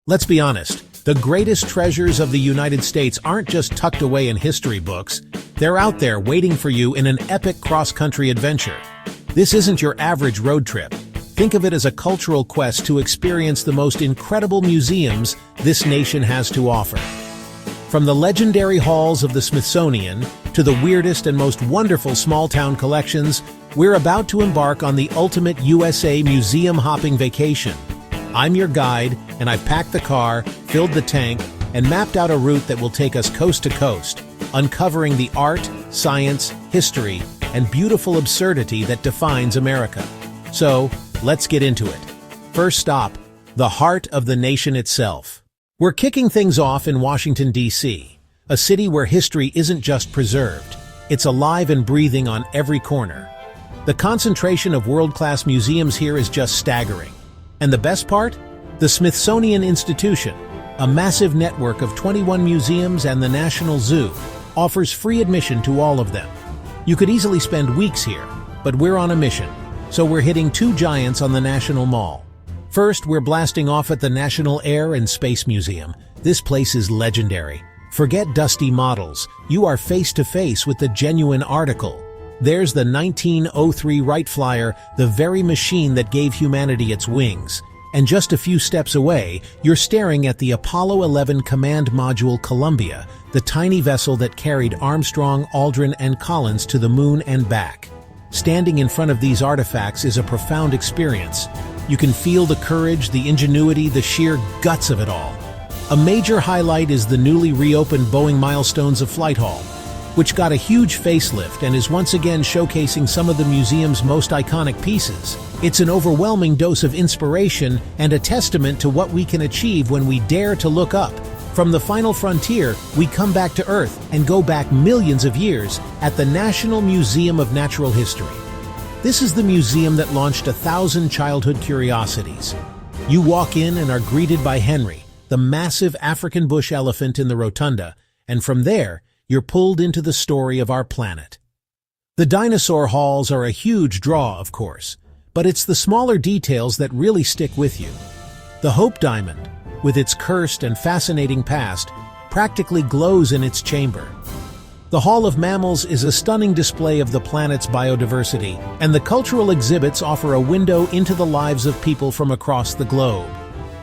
Let's be honest, the greatest treasures of the United States aren't just tucked away in history books. They're out there waiting for you in an epic cross-country adventure. This isn't your average road trip. Think of it as a cultural quest to experience the most incredible museums this nation has to offer. From the legendary halls of the Smithsonian to the weirdest and most wonderful small-town collections, we're about to embark on the ultimate USA museum-hopping vacation. I'm your guide, and I've packed the car, filled the tank, and mapped out a route that will take us coast to coast, uncovering the art, science, history, and beautiful absurdity that defines America. So, let's get into it. First stop, the heart of the nation itself. We're kicking things off in Washington, D.C., a city where history isn't just preserved, it's alive and breathing on every corner. The concentration of world-class museums here is just staggering. And the best part? The Smithsonian Institution, a massive network of 21 museums and the National Zoo, offers free admission to all of them. You could easily spend weeks here, but we're on a mission, so we're hitting two giants on the National Mall. First, we're blasting off at the National Air and Space Museum. This place is legendary. Forget dusty models, you are face-to-face with the genuine article. There's the 1903 Wright Flyer, the very machine that gave humanity its wings. And just a few steps away, you're staring at the Apollo 11 Command Module Columbia, the tiny vessel that carried Armstrong, Aldrin, and Collins to the moon and back. Standing in front of these artifacts is a profound experience. You can feel the courage, the ingenuity, the sheer guts of it all. A major highlight is the newly reopened Boeing Milestones of Flight Hall, which got a huge facelift and is once again showcasing some of the museum's most iconic pieces. It's an overwhelming dose of inspiration and a testament to what we can achieve when we dare to look up. From the final frontier, we come back to Earth and go back millions of years at the National Museum of Natural History. This is the museum that launched 1,000 childhood curiosities. You walk in and are greeted by Henry, the massive African bush elephant in the rotunda, and from there, you're pulled into the story of our planet. The dinosaur halls are a huge draw, of course, but it's the smaller details that really stick with you. The Hope Diamond, with its cursed and fascinating past, practically glows in its chamber. The Hall of Mammals is a stunning display of the planet's biodiversity, and the cultural exhibits offer a window into the lives of people from across the globe.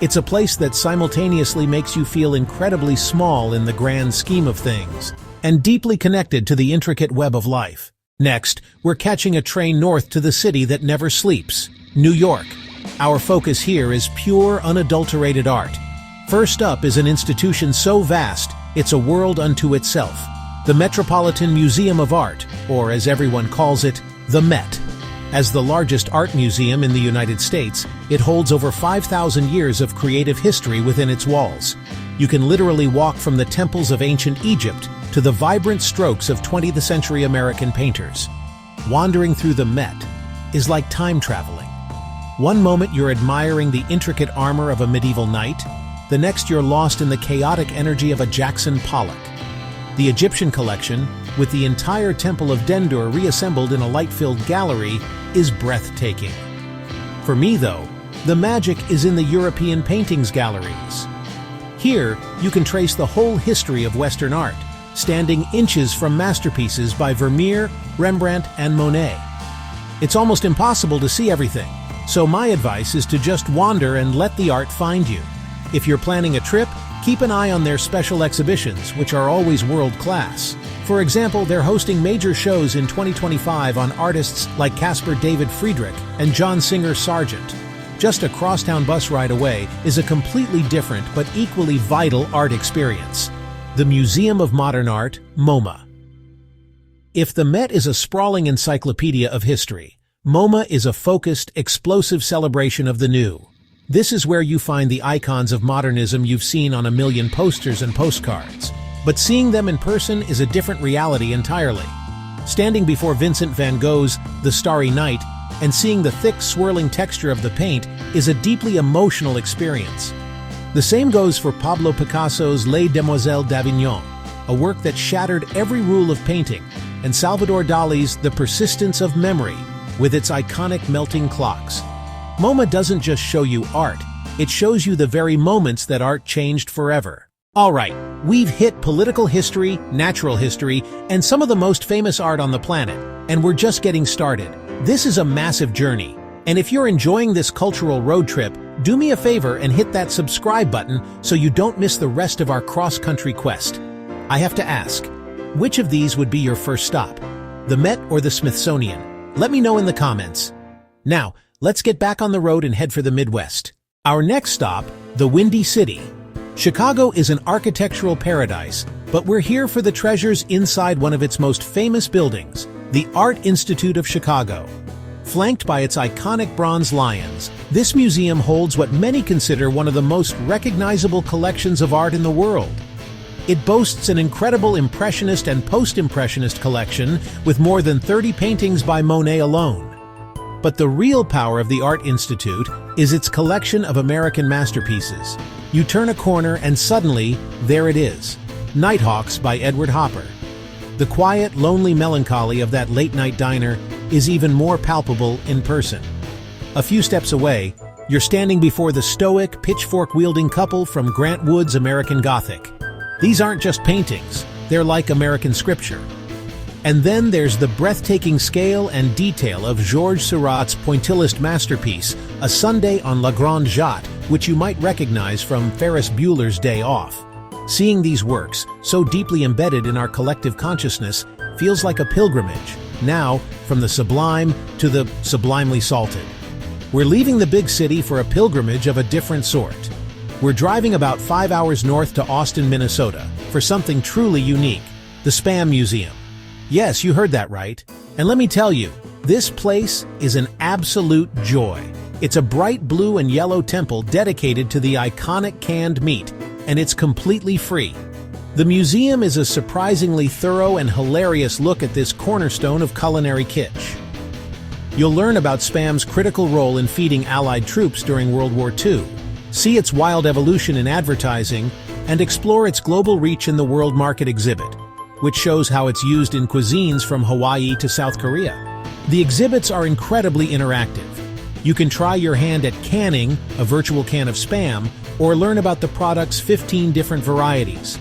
It's a place that simultaneously makes you feel incredibly small in the grand scheme of things, and deeply connected to the intricate web of life. Next, we're catching a train north to the city that never sleeps, New York. Our focus here is pure, unadulterated art. First up is an institution so vast, it's a world unto itself. The Metropolitan Museum of Art, or as everyone calls it, the Met. As the largest art museum in the United States, it holds over 5,000 years of creative history within its walls. You can literally walk from the temples of ancient Egypt to the vibrant strokes of 20th century American painters. Wandering through the Met is like time traveling. One moment you're admiring the intricate armor of a medieval knight, the next you're lost in the chaotic energy of a Jackson Pollock. The Egyptian collection, with the entire Temple of Dendur reassembled in a light-filled gallery, is breathtaking. For me, though, the magic is in the European paintings galleries. Here, you can trace the whole history of Western art, standing inches from masterpieces by Vermeer, Rembrandt, and Monet. It's almost impossible to see everything, so my advice is to just wander and let the art find you. If you're planning a trip, keep an eye on their special exhibitions, which are always world-class. For example, they're hosting major shows in 2025 on artists like Caspar David Friedrich and John Singer Sargent. Just a crosstown bus ride away is a completely different but equally vital art experience. The Museum of Modern Art, MoMA. If the Met is a sprawling encyclopedia of history, MoMA is a focused, explosive celebration of the new. This is where you find the icons of modernism you've seen on a million posters and postcards. But seeing them in person is a different reality entirely. Standing before Vincent van Gogh's The Starry Night and seeing the thick, swirling texture of the paint is a deeply emotional experience. The same goes for Pablo Picasso's Les Demoiselles d'Avignon, a work that shattered every rule of painting, and Salvador Dali's The Persistence of Memory, with its iconic melting clocks. MoMA doesn't just show you art, It shows you the very moments that art changed forever. Alright, we've hit political history, natural history, and some of the most famous art on the planet, and we're just getting started. This is a massive journey, and if you're enjoying this cultural road trip, do me a favor and hit that subscribe button so you don't miss the rest of our cross-country quest. I have to ask, which of these would be your first stop? The Met or the Smithsonian? Let me know in the comments. Now, let's get back on the road and head for the Midwest. Our next stop, the Windy City. Chicago is an architectural paradise, but we're here for the treasures inside one of its most famous buildings, the Art Institute of Chicago. Flanked by its iconic bronze lions, this museum holds what many consider one of the most recognizable collections of art in the world. It boasts an incredible Impressionist and Post-Impressionist collection with more than 30 paintings by Monet alone. But the real power of the Art Institute is its collection of American masterpieces. You turn a corner and suddenly, there it is, Nighthawks by Edward Hopper. The quiet, lonely melancholy of that late-night diner is even more palpable in person. A few steps away, you're standing before the stoic, pitchfork-wielding couple from Grant Wood's American Gothic. These aren't just paintings, they're like American scripture. And then there's the breathtaking scale and detail of Georges Seurat's pointillist masterpiece, A Sunday on La Grande Jatte, which you might recognize from Ferris Bueller's Day Off. Seeing these works, so deeply embedded in our collective consciousness, feels like a pilgrimage, now from the sublime to the sublimely salted. We're leaving the big city for a pilgrimage of a different sort. We're driving about 5 hours north to Austin, Minnesota, for something truly unique, the Spam Museum. Yes, you heard that right. And let me tell you, this place is an absolute joy. It's a bright blue and yellow temple dedicated to the iconic canned meat, and it's completely free. The museum is a surprisingly thorough and hilarious look at this cornerstone of culinary kitsch. You'll learn about Spam's critical role in feeding Allied troops during World War II, see its wild evolution in advertising, and explore its global reach in the World Market exhibit, which shows how it's used in cuisines from Hawaii to South Korea. The exhibits are incredibly interactive. You can try your hand at canning, a virtual can of Spam, or learn about the product's 15 different varieties.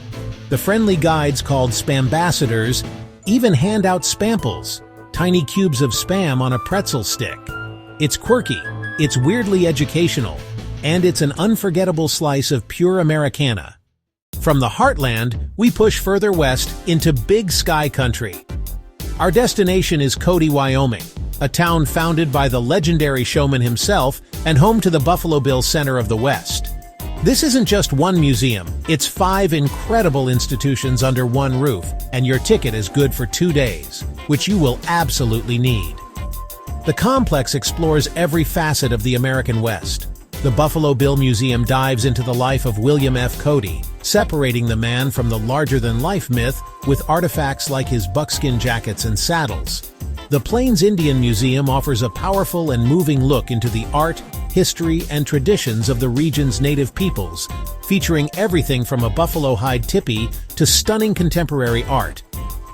The friendly guides called Spambassadors even hand out Spamples, tiny cubes of Spam on a pretzel stick. It's quirky, it's weirdly educational, and it's an unforgettable slice of pure Americana. From the heartland, we push further west into Big Sky Country. Our destination is Cody, Wyoming, a town founded by the legendary showman himself and home to the Buffalo Bill Center of the West. This isn't just one museum, it's 5 incredible institutions under one roof, and your ticket is good for 2 days, which you will absolutely need. The complex explores every facet of the American West. The Buffalo Bill Museum dives into the life of William F. Cody, separating the man from the larger-than-life myth with artifacts like his buckskin jackets and saddles. The Plains Indian Museum offers a powerful and moving look into the art, history, and traditions of the region's native peoples, featuring everything from a buffalo hide tipi to stunning contemporary art.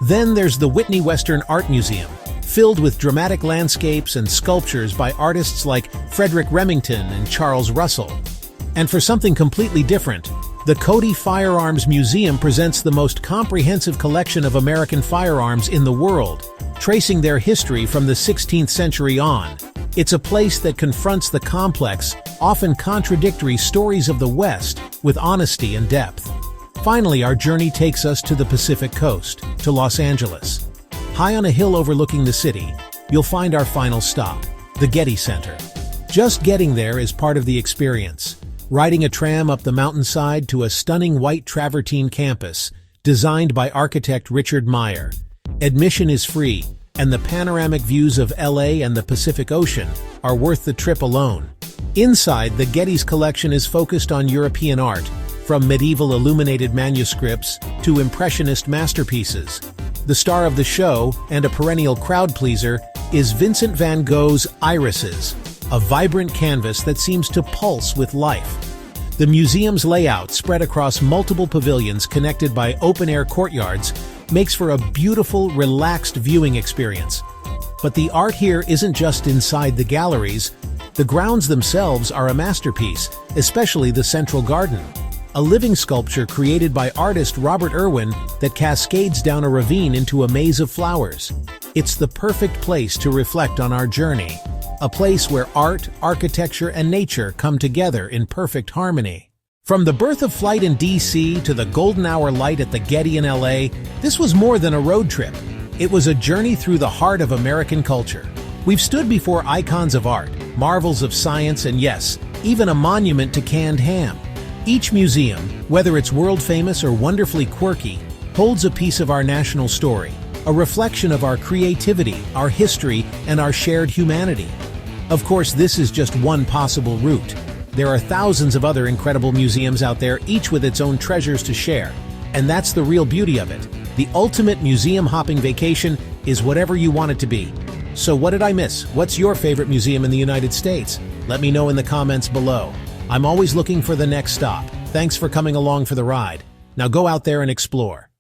Then there's the Whitney Western Art Museum, filled with dramatic landscapes and sculptures by artists like Frederick Remington and Charles Russell. And for something completely different, the Cody Firearms Museum presents the most comprehensive collection of American firearms in the world, tracing their history from the 16th century on. It's a place that confronts the complex, often contradictory stories of the West with honesty and depth. Finally, our journey takes us to the Pacific Coast, to Los Angeles. High on a hill overlooking the city, you'll find our final stop, the Getty Center. Just getting there is part of the experience. Riding a tram up the mountainside to a stunning white travertine campus, designed by architect Richard Meyer. Admission is free, and the panoramic views of LA and the Pacific Ocean are worth the trip alone. Inside, the Getty's collection is focused on European art, from medieval illuminated manuscripts to Impressionist masterpieces. The star of the show, and a perennial crowd pleaser, is Vincent van Gogh's Irises, a vibrant canvas that seems to pulse with life. The museum's layout, spread across multiple pavilions connected by open-air courtyards, makes for a beautiful, relaxed viewing experience. But the art here isn't just inside the galleries. The grounds themselves are a masterpiece, especially the central garden, a living sculpture created by artist Robert Irwin that cascades down a ravine into a maze of flowers. It's the perfect place to reflect on our journey, a place where art, architecture, and nature come together in perfect harmony. From the birth of flight in DC to the golden hour light at the Getty in LA, this was more than a road trip. It was a journey through the heart of American culture. We've stood before icons of art, marvels of science, and yes, even a monument to canned ham. Each museum, whether it's world-famous or wonderfully quirky, holds a piece of our national story, a reflection of our creativity, our history, and our shared humanity. Of course, this is just one possible route. There are thousands of other incredible museums out there, each with its own treasures to share. And that's the real beauty of it. The ultimate museum hopping vacation is whatever you want it to be. So what did I miss? What's your favorite museum in the United States? Let me know in the comments below. I'm always looking for the next stop. Thanks for coming along for the ride. Now go out there and explore.